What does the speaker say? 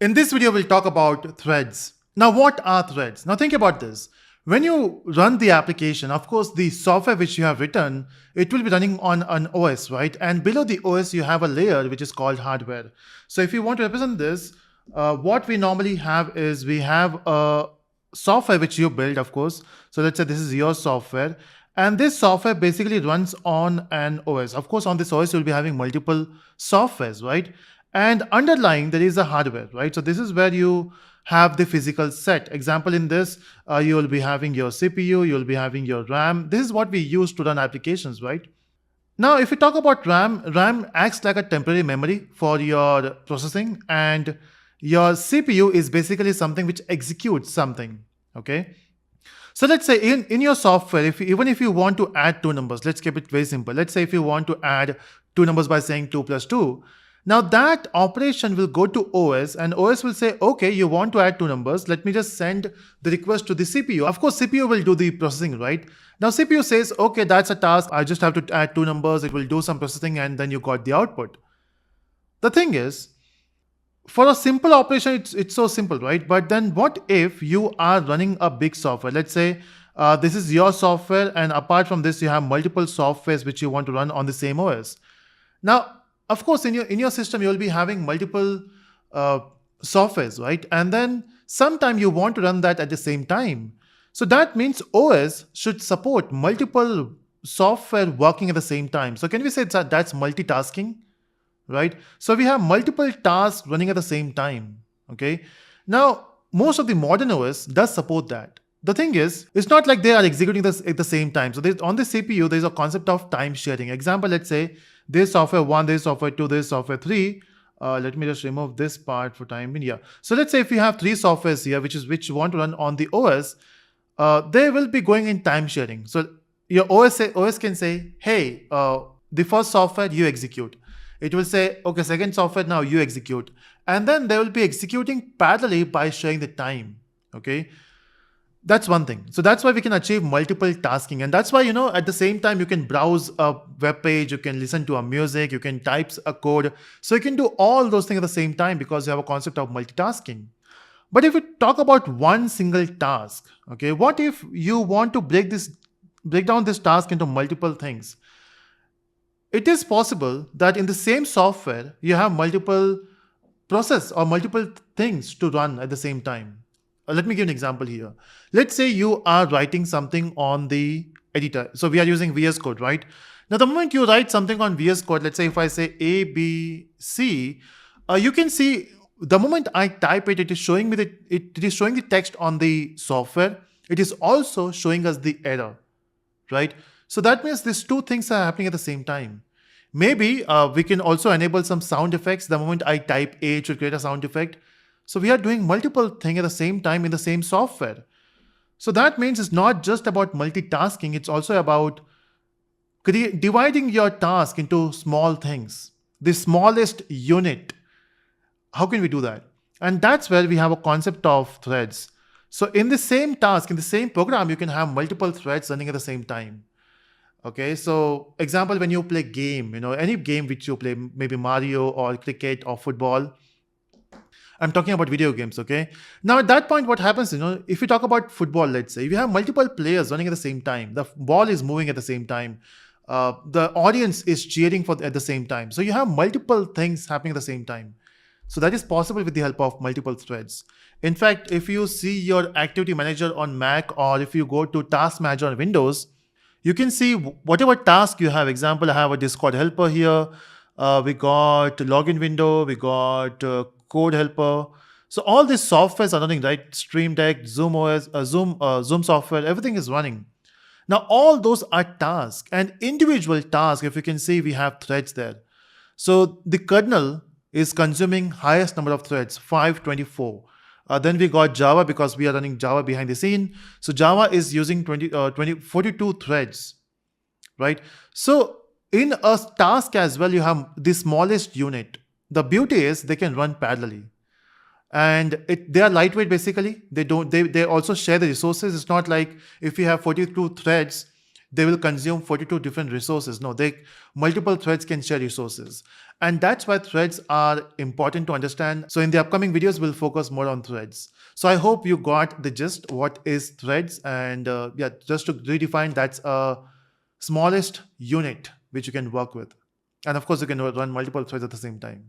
In this video, we'll talk about threads. Now, what are threads? Now, think about this. When you run the application, of course, the software which you have written, it will be running on an OS, right? And below the OS, you have a layer which is called hardware. So if you want to represent this, what we normally have is we have a software which you build, of course. So let's say this is your software. And this software basically runs on an OS. Of course, on this OS, you'll be having multiple softwares, right? And underlying, there is a hardware, right? So this is where you have the physical set. Example in this, you will be having your CPU, you'll be having your RAM. This is what we use to run applications, right? Now, if we talk about RAM acts like a temporary memory for your processing, and your CPU is basically something which executes something, okay? So let's say in your software, even if you want to add two numbers, let's keep it very simple. Let's say if you want to add two numbers by saying 2 plus 2, now that operation will go to OS and OS will say, okay, you want to add two numbers. Let me just send the request to the CPU. Of course, CPU will do the processing, right? Now CPU says, okay, that's a task. I just have to add two numbers. It will do some processing and then you got the output. The thing is, for a simple operation, it's so simple, right? But then what if you are running a big software? Let's say this is your software, and apart from this, you have multiple softwares which you want to run on the same OS. Now, of course, in your system, you'll be having multiple softwares, right? And then sometime you want to run that at the same time. So that means OS should support multiple software working at the same time. So can we say that's multitasking? Right? So we have multiple tasks running at the same time, okay? Now, most of the modern OS does support that. The thing is, it's not like they are executing this at the same time. So on the CPU, there's a concept of time sharing. Example, let's say there's software 1, there's software 2, there's software 3. Let me just remove this part for time in here. So let's say if you have three softwares here, which you want to run on the OS, they will be going in time sharing. So your OS can say, hey, the first software you execute. It will say, okay, second software, now you execute. And then they will be executing parallelly by sharing the time, okay? That's one thing. So that's why we can achieve multiple tasking. And that's why, at the same time, you can browse a web page, you can listen to a music, you can type a code. So you can do all those things at the same time because you have a concept of multitasking. But if we talk about one single task, okay, what if you want to break down this task into multiple things? It is possible that in the same software, you have multiple process or multiple things to run at the same time. Let me give an example here. Let's say you are writing something on the editor. So we are using VS Code, right? Now, the moment you write something on VS Code, let's say if I say A, B, C, you can see the moment I type it, it is showing me it is showing the text on the software. It is also showing us the error, right? So that means these two things are happening at the same time. Maybe we can also enable some sound effects. The moment I type A, it should create a sound effect. So we are doing multiple things at the same time in the same software. So that means it's not just about multitasking. It's also about dividing your task into small things, the smallest unit. How can we do that? And that's where we have a concept of threads. So in the same task, in the same program, you can have multiple threads running at the same time. Okay, so example, when you play game, any game which you play, maybe Mario or cricket or football. I'm talking about video games, okay? Now at that point, what happens, if you talk about football, let's say, if you have multiple players running at the same time, the ball is moving at the same time, the audience is cheering at the same time. So you have multiple things happening at the same time. So that is possible with the help of multiple threads. In fact, if you see your activity manager on Mac, or if you go to task manager on Windows, you can see whatever task you have. Example, I have a Discord helper here. We got login window, we got code helper. So all these softwares are running, right? Stream Deck, Zoom OS, Zoom software, everything is running. Now, all those are tasks, and individual tasks, if you can see, we have threads there. So the kernel is consuming highest number of threads, 524. Then we got Java because we are running Java behind the scene. So Java is using 42 threads, right? So in a task as well, you have the smallest unit. The beauty is they can run parallelly. And they are lightweight basically. They also share the resources. It's not like if you have 42 threads, they will consume 42 different resources. No, they multiple threads can share resources. And that's why threads are important to understand. So in the upcoming videos, we'll focus more on threads. So I hope you got the gist what is threads. And yeah, just to redefine, that's a smallest unit which you can work with. And of course, you can run multiple threads at the same time.